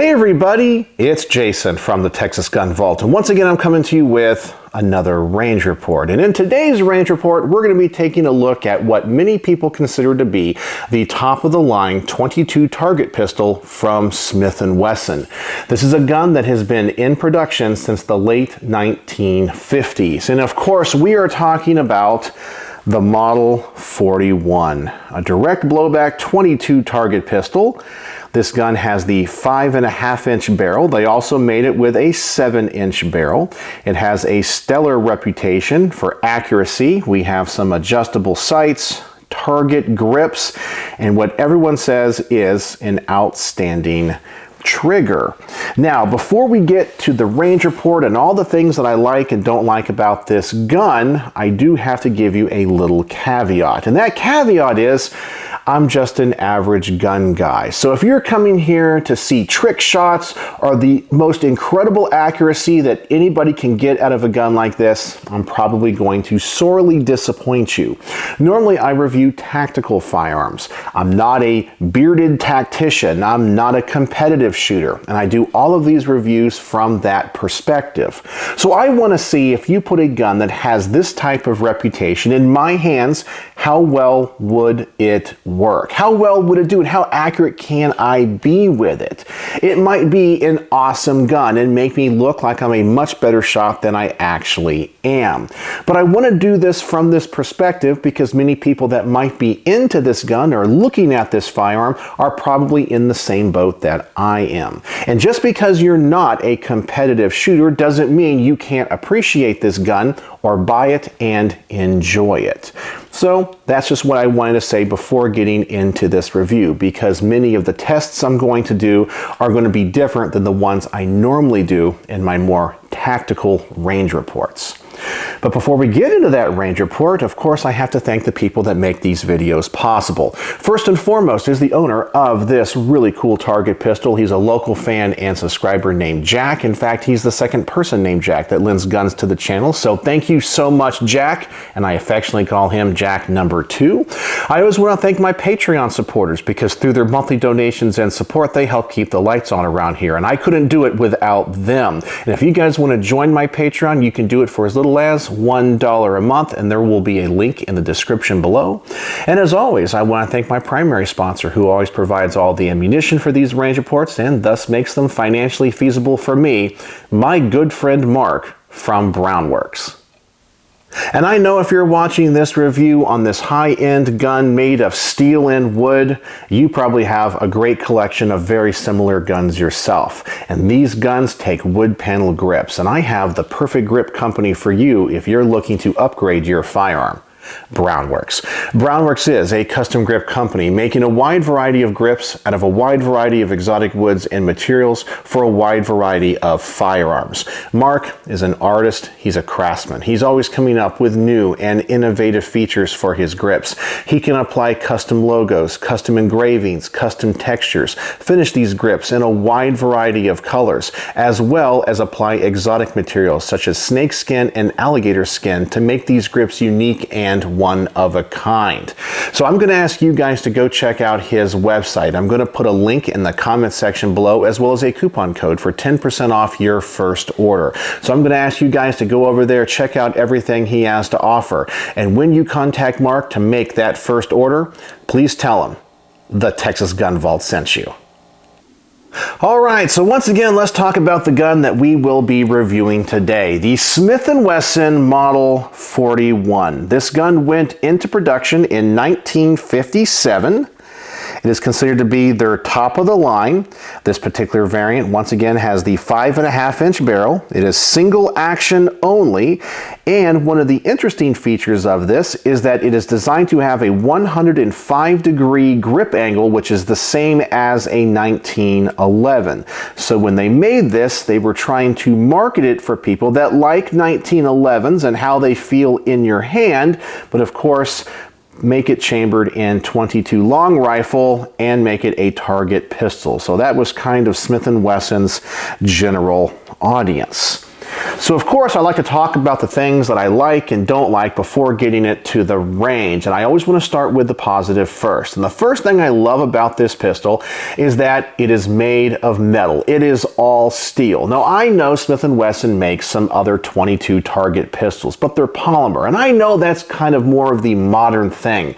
Hey everybody, it's Jason from the Texas Gun Vault, and once again I'm coming to you with another range report. And in today's range report, we're going to be taking a look at what many people consider to be the top of the line 22 target pistol from Smith Wesson. This is a gun that has been in production since the late 1950s. And of course, we are talking about the Model 41, a direct blowback 22 target pistol. This gun has the 5.5-inch barrel. They also made it with a 7-inch barrel. It has a stellar reputation for accuracy. We have some adjustable sights, target grips, and what everyone says is an outstanding trigger. Now, before we get to the range report and all the things that I like and don't like about this gun, I do have to give you a little caveat. And that caveat is, I'm just an average gun guy. So if you're coming here to see trick shots or the most incredible accuracy that anybody can get out of a gun like this, I'm probably going to sorely disappoint you. Normally I review tactical firearms. I'm not a bearded tactician. I'm not a competitive shooter. And I do all of these reviews from that perspective. So I want to see, if you put a gun that has this type of reputation in my hands, how well would it work? How well would it do it? How accurate can I be with it? It might be an awesome gun and make me look like I'm a much better shot than I actually am. But I want to do this from this perspective because many people that might be into this gun or looking at this firearm are probably in the same boat that I am. And just because you're not a competitive shooter doesn't mean you can't appreciate this gun or buy it and enjoy it. So that's just what I wanted to say before getting into this review, because many of the tests I'm going to do are going to be different than the ones I normally do in my more tactical range reports. But before we get into that range report, of course, I have to thank the people that make these videos possible. First and foremost is the owner of this really cool target pistol. He's a local fan and subscriber named Jack. In fact, he's the second person named Jack that lends guns to the channel. So thank you so much, Jack. And I affectionately call him Jack number 2. I always want to thank my Patreon supporters because through their monthly donations and support, they help keep the lights on around here. And I couldn't do it without them. And if you guys want to join my Patreon, you can do it for as little as $1 a month, and there will be a link in the description below. And as always, I want to thank my primary sponsor, who always provides all the ammunition for these range reports and thus makes them financially feasible for me, my good friend Mark from Brownworks. And I know if you're watching this review on this high-end gun made of steel and wood, you probably have a great collection of very similar guns yourself. And these guns take wood panel grips, and I have the perfect grip company for you if you're looking to upgrade your firearm. Brownworks. Brownworks is a custom grip company making a wide variety of grips out of a wide variety of exotic woods and materials for a wide variety of firearms. Mark is an artist. He's a craftsman. He's always coming up with new and innovative features for his grips. He can apply custom logos, custom engravings, custom textures, finish these grips in a wide variety of colors, as well as apply exotic materials such as snake skin and alligator skin to make these grips unique and one of a kind. So I'm going to ask you guys to go check out his website. I'm going to put a link in the comment section below, as well as a coupon code for 10% off your first order. So I'm going to ask you guys to go over there, check out everything he has to offer. And when you contact Mark to make that first order, please tell him the Texas Gun Vault sent you. Alright, so once again, let's talk about the gun that we will be reviewing today, the Smith Wesson Model 41. This gun went into production in 1957. It is considered to be their top of the line. This particular variant, once again, has the 5.5-inch barrel. It is single action only. And one of the interesting features of this is that it is designed to have a 105-degree grip angle, which is the same as a 1911. So when they made this, they were trying to market it for people that like 1911s and how they feel in your hand. But of course, make it chambered in .22 long rifle and make it a target pistol. So that was kind of Smith & Wesson's general audience. So of course I like to talk about the things that I like and don't like before getting it to the range, and I always want to start with the positive first. And the first thing I love about this pistol is that it is made of metal. It is all steel. Now I know Smith & Wesson makes some other 22 target pistols, but they're polymer, and I know that's kind of more of the modern thing,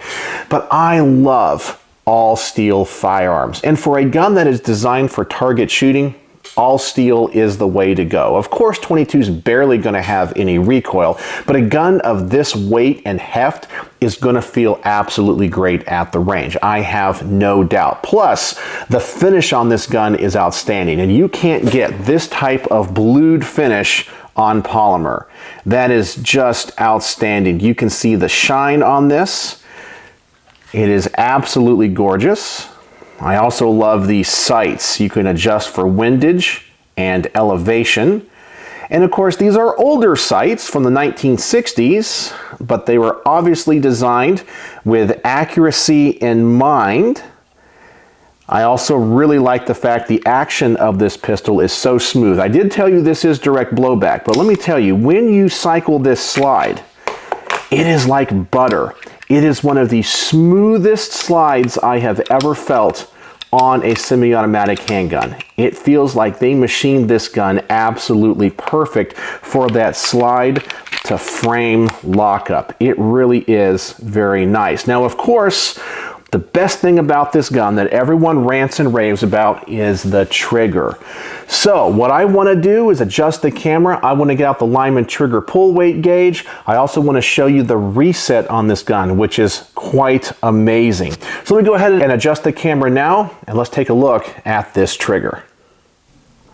but I love all steel firearms. And for a gun that is designed for target shooting, all steel is the way to go. Of course, 22 is barely going to have any recoil, but a gun of this weight and heft is going to feel absolutely great at the range. I have no doubt. Plus, the finish on this gun is outstanding, and you can't get this type of blued finish on polymer. That is just outstanding. You can see the shine on this. It is absolutely gorgeous. I also love these sights. You can adjust for windage and elevation. And of course, these are older sights from the 1960s, but they were obviously designed with accuracy in mind. I also really like the fact the action of this pistol is so smooth. I did tell you this is direct blowback, but let me tell you, when you cycle this slide, it is like butter. It is one of the smoothest slides I have ever felt on a semi-automatic handgun. It feels like they machined this gun absolutely perfect for that slide to frame lockup. It really is very nice. Now, of course, the best thing about this gun that everyone rants and raves about is the trigger. So what I want to do is adjust the camera. I want to get out the Lyman trigger pull weight gauge. I also want to show you the reset on this gun, which is quite amazing. So let me go ahead and adjust the camera now, and let's take a look at this trigger.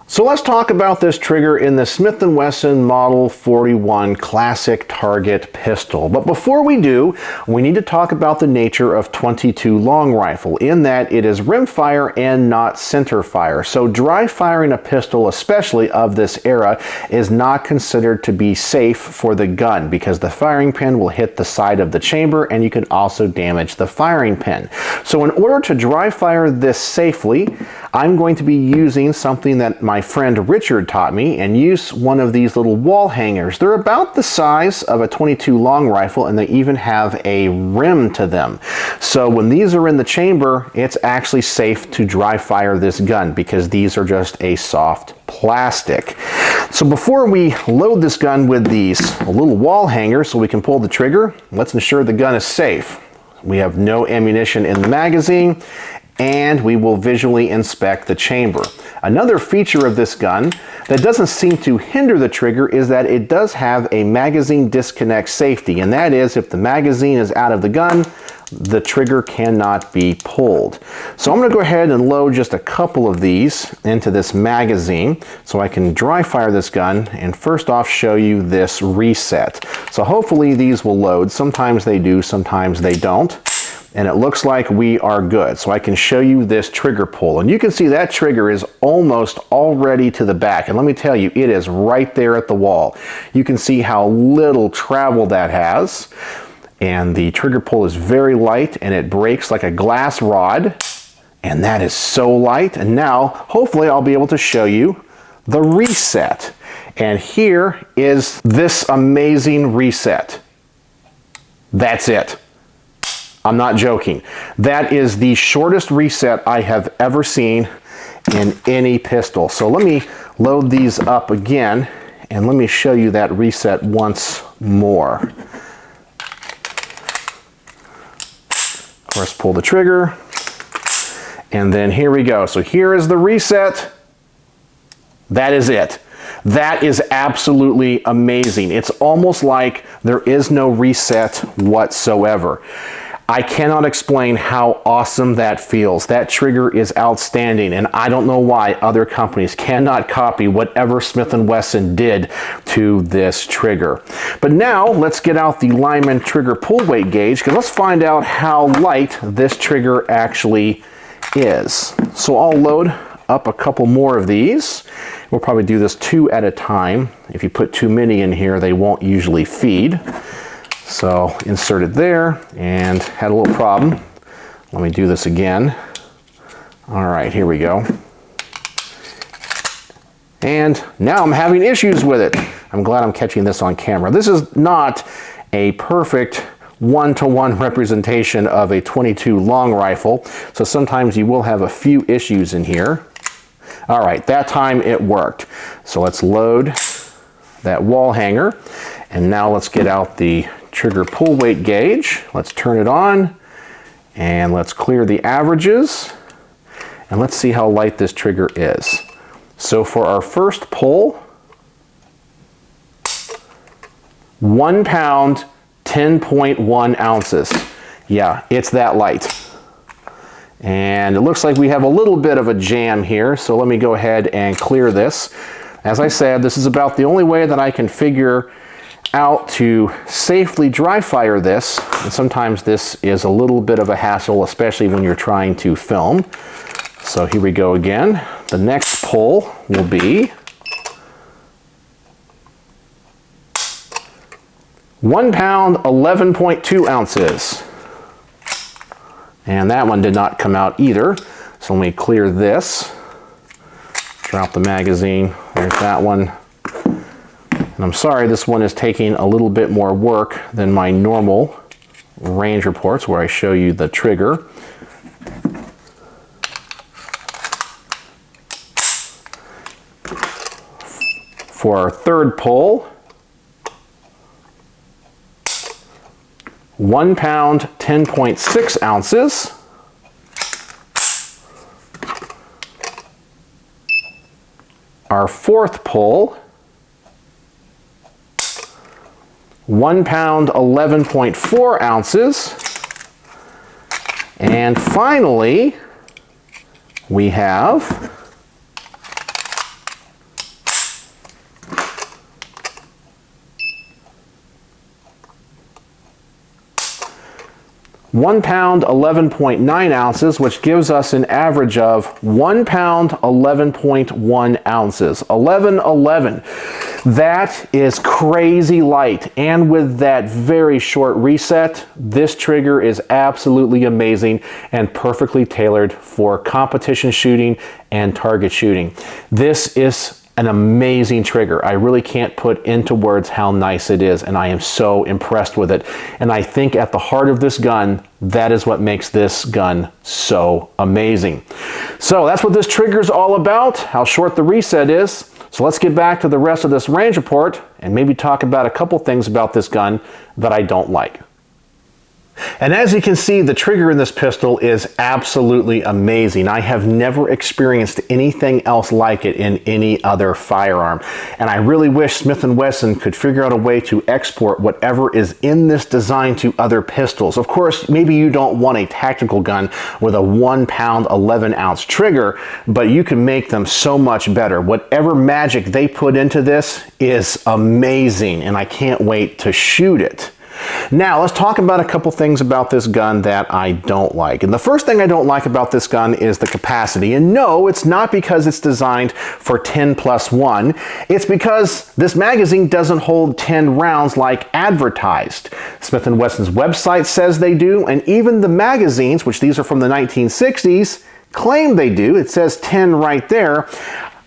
So let's talk about this trigger in the Smith & Wesson Model 41 Classic Target Pistol. But before we do, we need to talk about the nature of 22 long rifle, in that it is rimfire and not center fire. So dry firing a pistol, especially of this era, is not considered to be safe for the gun because the firing pin will hit the side of the chamber and you can also damage the firing pin. So in order to dry fire this safely, I'm going to be using something that my friend Richard taught me, and use one of these little wall hangers. They're about the size of a 22 long rifle, and they even have a rim to them. So when these are in the chamber, it's actually safe to dry fire this gun because these are just a soft plastic. So before we load this gun with these little wall hangers so we can pull the trigger, let's ensure the gun is safe. We have no ammunition in the magazine, and we will visually inspect the chamber. Another feature of this gun that doesn't seem to hinder the trigger is that it does have a magazine disconnect safety, and that is if the magazine is out of the gun, the trigger cannot be pulled. So I'm going to go ahead and load just a couple of these into this magazine so I can dry fire this gun, and first off show you this reset. So hopefully these will load. Sometimes they do, sometimes they don't. And it looks like we are good. So I can show you this trigger pull. And you can see that trigger is almost already to the back. And let me tell you, it is right there at the wall. You can see how little travel that has. And the trigger pull is very light, and it breaks like a glass rod. And that is so light. And now, hopefully, I'll be able to show you the reset. And here is this amazing reset. That's it. I'm not joking. That is the shortest reset I have ever seen in any pistol. So let me load these up again, and let me show you that reset once more. Of course, pull the trigger, and then here we go. So here is the reset. That is it. That is absolutely amazing. It's almost like there is no reset whatsoever. I cannot explain how awesome that feels. That trigger is outstanding, and I don't know why other companies cannot copy whatever Smith & Wesson did to this trigger. But now let's get out the Lyman trigger pull weight gauge, because let's find out how light this trigger actually is. So I'll load up a couple more of these. We'll probably do this 2 at a time. If you put too many in here, they won't usually feed. So insert it there, and had a little problem. Let me do this again. All right, here we go. And now I'm having issues with it. I'm glad I'm catching this on camera. This is not a perfect one-to-one representation of a .22 long rifle, so sometimes you will have a few issues in here. All right, that time it worked. So let's load that wall hanger, and now let's get out the trigger pull weight gauge. Let's turn it on, and let's clear the averages, and let's see how light this trigger is. So for our first pull, 1 pound, 10.1 ounces. Yeah, it's that light. And it looks like we have a little bit of a jam here, so let me go ahead and clear this. As I said, this is about the only way that I can figure out to safely dry fire this. And sometimes this is a little bit of a hassle, especially when you're trying to film. So here we go again. The next pull will be 1 pound, 11.2 ounces. And that one did not come out either. So let me clear this. Drop the magazine. There's that one. And I'm sorry, this one is taking a little bit more work than my normal range reports where I show you the trigger. For our third pull, 1 pound, 10.6 ounces. Our fourth pull, 1 pound, 11.4 ounces. And finally, we have 1 pound, 11.9 ounces, which gives us an average of 1 pound, 11.1 ounces. 11. That is crazy light. And with that very short reset, this trigger is absolutely amazing and perfectly tailored for competition shooting and target shooting. This is an amazing trigger. I really can't put into words how nice it is, and I am so impressed with it. And I think at the heart of this gun, that is what makes this gun so amazing. So that's what this trigger is all about, how short the reset is. So let's get back to the rest of this range report and maybe talk about a couple things about this gun that I don't like. And as you can see, the trigger in this pistol is absolutely amazing. I have never experienced anything else like it in any other firearm. And I really wish Smith & Wesson could figure out a way to export whatever is in this design to other pistols. Of course, maybe you don't want a tactical gun with a 1 pound, 11 ounce trigger, but you can make them so much better. Whatever magic they put into this is amazing, and I can't wait to shoot it. Now, let's talk about a couple things about this gun that I don't like. And the first thing I don't like about this gun is the capacity. And no, it's not because it's designed for 10+1. It's because this magazine doesn't hold 10 rounds like advertised. Smith & Wesson's website says they do, and even the magazines, which these are from the 1960s, claim they do. It says 10 right there.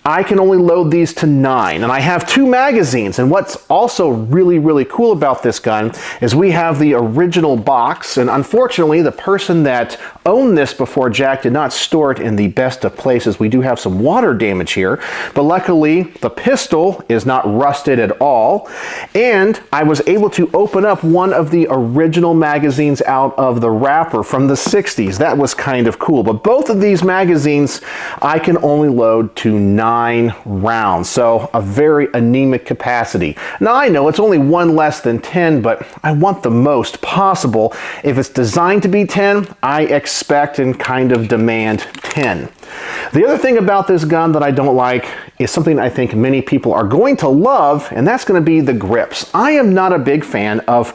I can only load these to 9, and I have 2 magazines. And what's also really, really cool about this gun is we have the original box, and unfortunately the person that owned this before Jack did not store it in the best of places. We do have some water damage here, but luckily the pistol is not rusted at all, and I was able to open up one of the original magazines out of the wrapper from the 60s. That was kind of cool, but both of these magazines I can only load to 9 rounds, so a very anemic capacity. Now I know it's only one less than 10, but I want the most possible. If it's designed to be 10, I expect and kind of demand 10. The other thing about this gun that I don't like is something I think many people are going to love, and that's going to be the grips. I am not a big fan of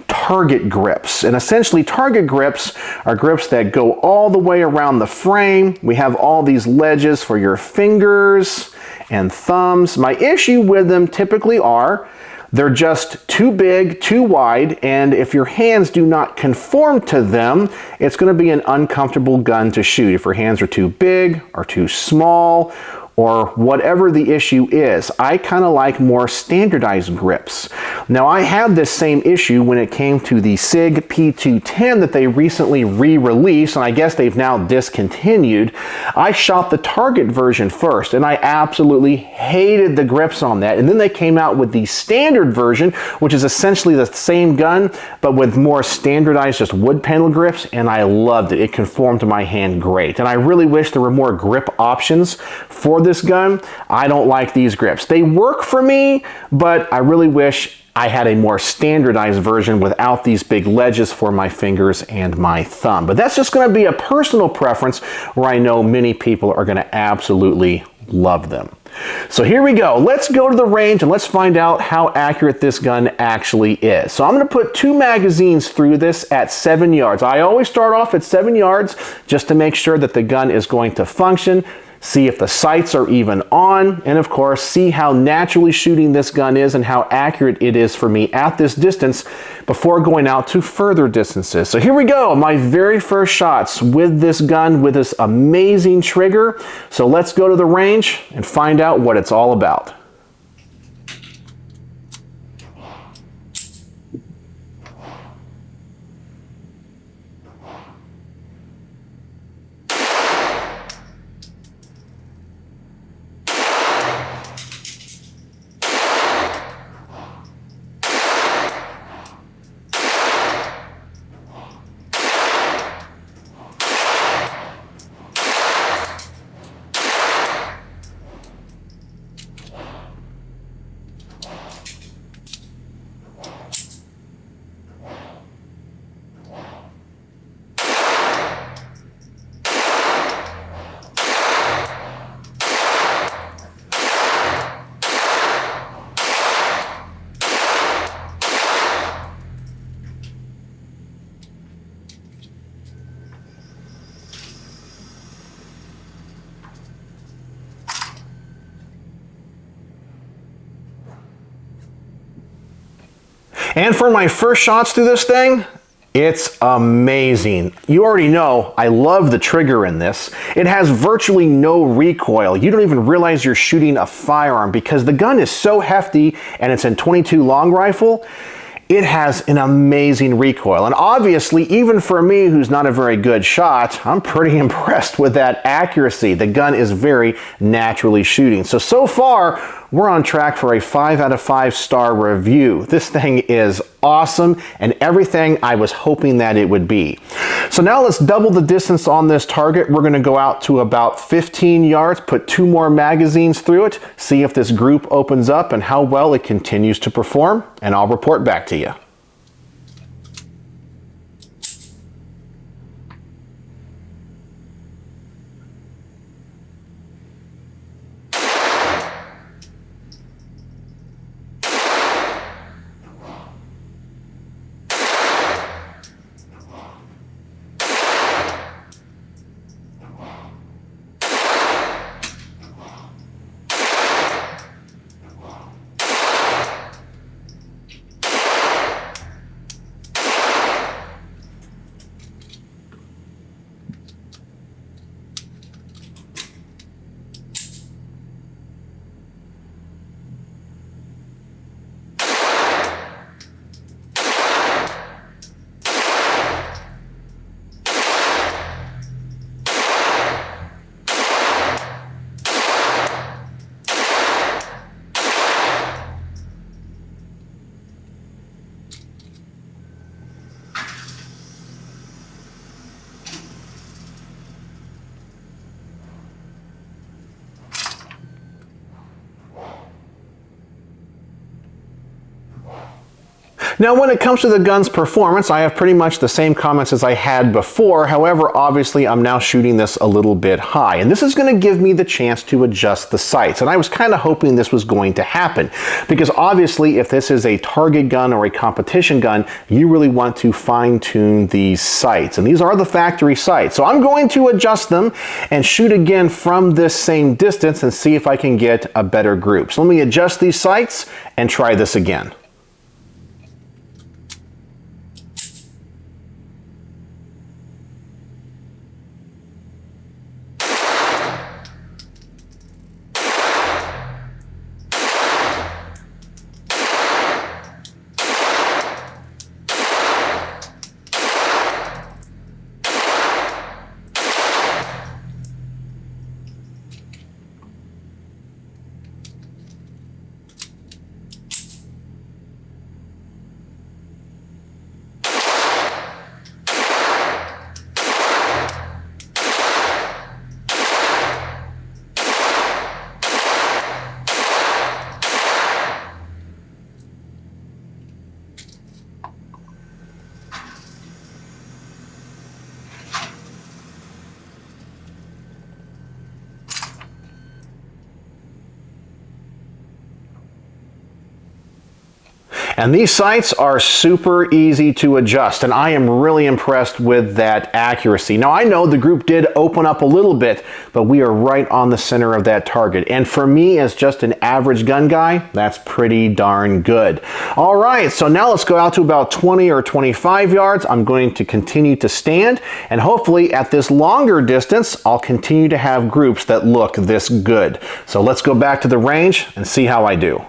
target grips, and essentially target grips are grips that go all the way around the frame. We have all these ledges for your fingers and thumbs. My issue with them typically are they're just too big, too wide, and if your hands do not conform to them, it's going to be an uncomfortable gun to shoot. If your hands are too big or too small, or whatever the issue is. I kind of like more standardized grips. Now I had this same issue when it came to the SIG P210 that they recently re-released, and I guess they've now discontinued. I shot the Target version first, and I absolutely hated the grips on that. And then they came out with the standard version, which is essentially the same gun, but with more standardized just wood panel grips, and I loved it. It conformed to my hand great. And I really wish there were more grip options for this gun. I don't like these grips. They work for me, but I really wish I had a more standardized version without these big ledges for my fingers and my thumb. But that's just going to be a personal preference where I know many people are going to absolutely love them. So here we go. Let's go to the range and let's find out how accurate this gun actually is. So I'm going to put 2 magazines through this at 7 yards. I always start off at 7 yards just to make sure that the gun is going to function. See if the sights are even on, and of course see how naturally shooting this gun is and how accurate it is for me at this distance before going out to further distances. So here we go, my very first shots with this gun, with this amazing trigger. So let's go to the range and find out what it's all about. And for my first shots through this thing, it's amazing. You already know I love the trigger in this. It has virtually no recoil. You don't even realize you're shooting a firearm because the gun is so hefty and it's in .22 long rifle. It has an amazing recoil. And obviously, even for me, who's not a very good shot, I'm pretty impressed with that accuracy. The gun is very naturally shooting. So far, we're on track for a 5 out of 5 star review. This thing is awesome and everything I was hoping that it would be. So now let's double the distance on this target. We're gonna go out to about 15 yards, put 2 more magazines through it, see if this group opens up and how well it continues to perform, and I'll report back to you. Now, when it comes to the gun's performance, I have pretty much the same comments as I had before. However, obviously, I'm now shooting this a little bit high, and this is going to give me the chance to adjust the sights. And I was kind of hoping this was going to happen, because obviously, if this is a target gun or a competition gun, you really want to fine-tune these sights. And these are the factory sights. So I'm going to adjust them and shoot again from this same distance and see if I can get a better group. So let me adjust these sights and try this again. And these sights are super easy to adjust, and I am really impressed with that accuracy. Now I know the group did open up a little bit, but we are right on the center of that target. And for me, as just an average gun guy, that's pretty darn good. All right, so now let's go out to about 20 or 25 yards. I'm going to continue to stand, and hopefully at this longer distance, I'll continue to have groups that look this good. So let's go back to the range and see how I do.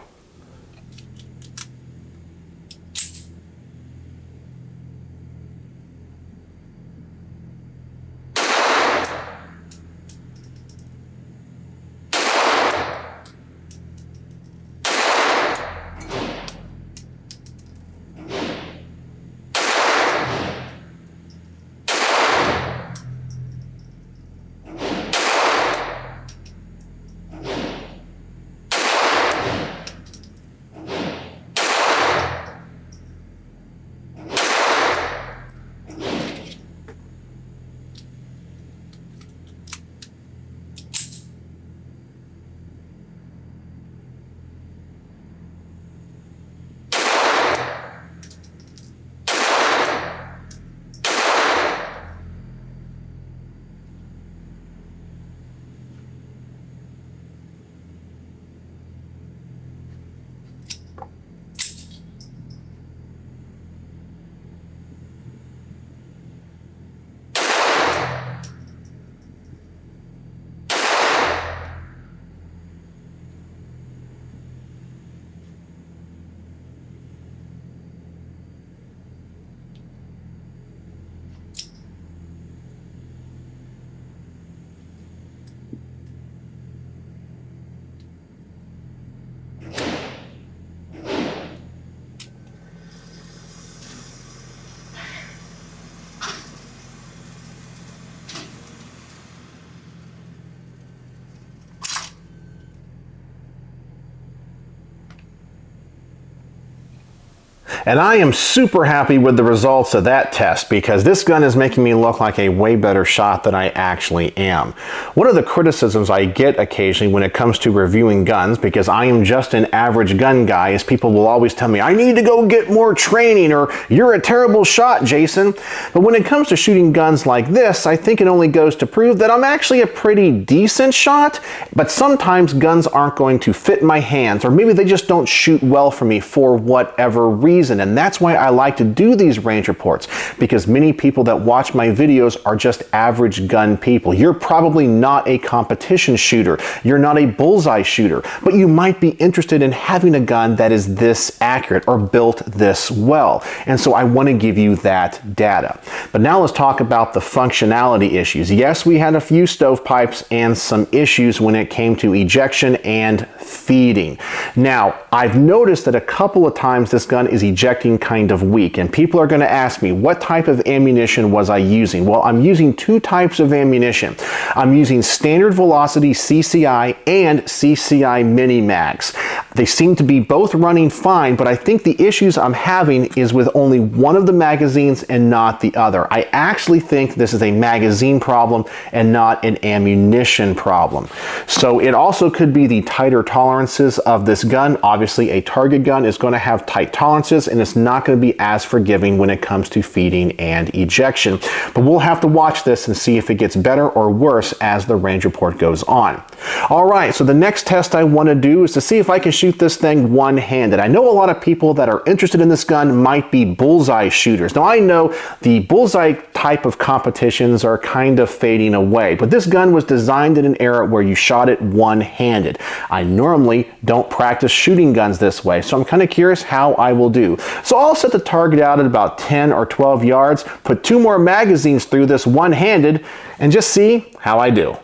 And I am super happy with the results of that test because this gun is making me look like a way better shot than I actually am. One of the criticisms I get occasionally when it comes to reviewing guns, because I am just an average gun guy, is people will always tell me, I need to go get more training, or you're a terrible shot, Jason. But when it comes to shooting guns like this, I think it only goes to prove that I'm actually a pretty decent shot, but sometimes guns aren't going to fit my hands, or maybe they just don't shoot well for me for whatever reason. And that's why I like to do these range reports, because many people that watch my videos are just average gun people. You're probably not a competition shooter. You're not a bullseye shooter, but you might be interested in having a gun that is this accurate or built this well. And so I want to give you that data. But now let's talk about the functionality issues. Yes, we had a few stovepipes and some issues when it came to ejection and feeding. Now, I've noticed that a couple of times this gun is ejecting kind of weak, and people are going to ask me, what type of ammunition was I using? Well, I'm using two types of ammunition. I'm using standard velocity CCI and CCI mini mags. They seem to be both running fine, but I think the issues I'm having is with only one of the magazines and not the other. I actually think this is a magazine problem and not an ammunition problem. So it also could be the tighter tolerances of this gun. Obviously, a target gun is going to have tight tolerances, and it's not going to be as forgiving when it comes to feeding and ejection. But we'll have to watch this and see if it gets better or worse as the range report goes on. All right, so the next test I want to do is to see if I can shoot this thing one-handed. I know a lot of people that are interested in this gun might be bullseye shooters. Now, I know the bullseye type of competitions are kind of fading away, but this gun was designed in an era where you shot it one-handed. I normally don't practice shooting guns this way, so I'm kind of curious how I will do. So I'll set the target out at about 10 or 12 yards, put two more magazines through this one-handed, and just see how I do.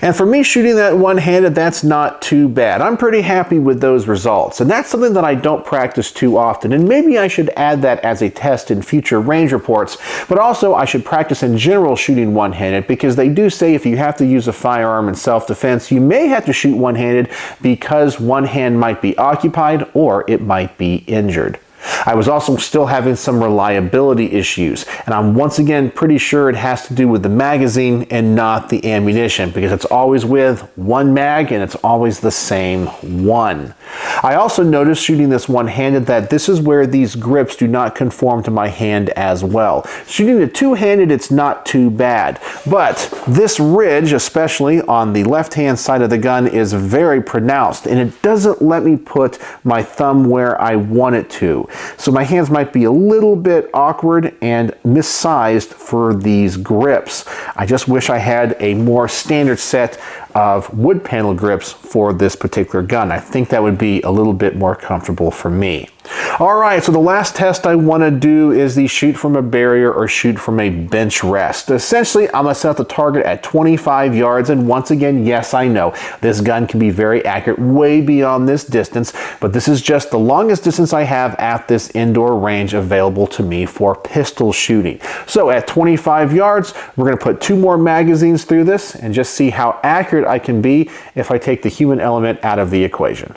And for me, shooting that one-handed, that's not too bad. I'm pretty happy with those results. And that's something that I don't practice too often. And maybe I should add that as a test in future range reports. But also, I should practice in general shooting one-handed, because they do say if you have to use a firearm in self-defense, you may have to shoot one-handed because one hand might be occupied or it might be injured. I was also still having some reliability issues, and I'm once again pretty sure it has to do with the magazine and not the ammunition, because it's always with one mag and it's always the same one. I also noticed shooting this one-handed that this is where these grips do not conform to my hand as well. Shooting it two-handed, it's not too bad, but this ridge, especially on the left-hand side of the gun, is very pronounced, and it doesn't let me put my thumb where I want it to. So my hands might be a little bit awkward and missized for these grips. I just wish I had a more standard set of wood panel grips for this particular gun. I think that would be a little bit more comfortable for me. Alright, so the last test I want to do is the shoot from a barrier or shoot from a bench rest. Essentially, I'm going to set the target at 25 yards, and once again, yes, I know, this gun can be very accurate way beyond this distance, but this is just the longest distance I have at this indoor range available to me for pistol shooting. So at 25 yards, we're going to put 2 more magazines through this and just see how accurate I can be if I take the human element out of the equation.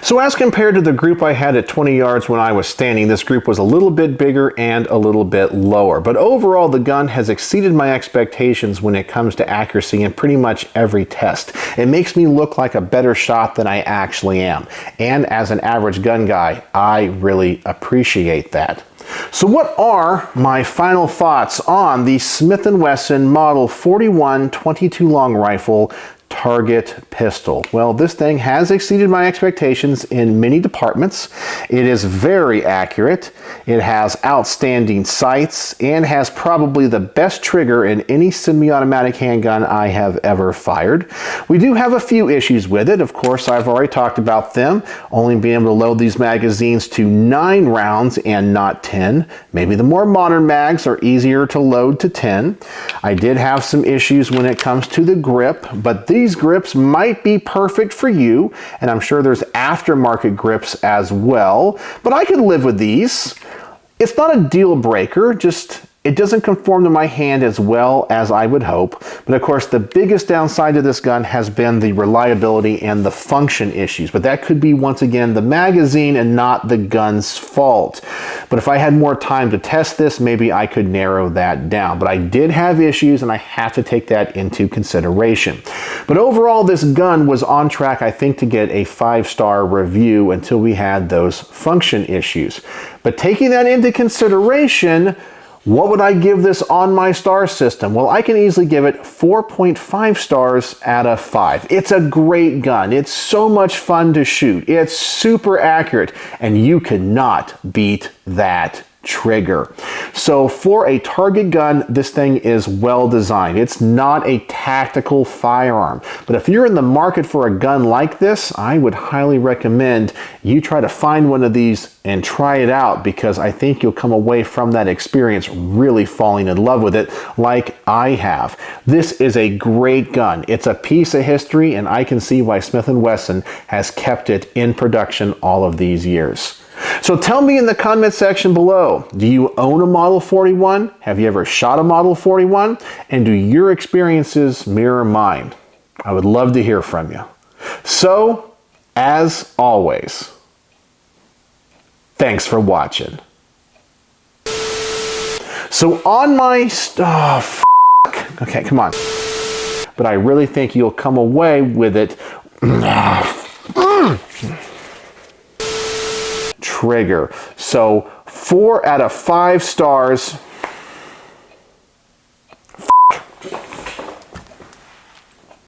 So as compared to the group I had at 20 yards when I was standing, this group was a little bit bigger and a little bit lower. But overall, the gun has exceeded my expectations when it comes to accuracy in pretty much every test. It makes me look like a better shot than I actually am. And as an average gun guy, I really appreciate that. So what are my final thoughts on the Smith Wesson Model 41 22 long rifle target pistol. Well, this thing has exceeded my expectations in many departments. It is very accurate. It has outstanding sights and has probably the best trigger in any semi-automatic handgun I have ever fired. We do have a few issues with it. Of course, I've already talked about them. Only being able to load these magazines to 9 rounds and not 10. Maybe the more modern mags are easier to load to 10. I did have some issues when it comes to the grip, but these grips might be perfect for you, and I'm sure there's aftermarket grips as well, but I could live with these. It's not a deal breaker, just it doesn't conform to my hand as well as I would hope. But of course, the biggest downside to this gun has been the reliability and the function issues. But that could be, once again, the magazine and not the gun's fault. But if I had more time to test this, maybe I could narrow that down. But I did have issues, and I have to take that into consideration. But overall, this gun was on track, I think, to get a 5-star review until we had those function issues. But taking that into consideration, what would I give this on my star system? Well, I can easily give it 4.5 stars out of 5. It's a great gun. It's so much fun to shoot. It's super accurate, and you cannot beat that trigger. So for a target gun, this thing is well designed. It's not a tactical firearm, but if you're in the market for a gun like this, I would highly recommend you try to find one of these and try it out, because I think you'll come away from that experience really falling in love with it like I have. This is a great gun. It's a piece of history, and I can see why Smith & Wesson has kept it in production all of these years. So tell me in the comment section below, do you own a Model 41? Have you ever shot a Model 41? And do your experiences mirror mine? I would love to hear from you. So, as always, thanks for watching. So on my okay, come on. But I really think you'll come away with it. Trigger. So 4 out of 5 stars.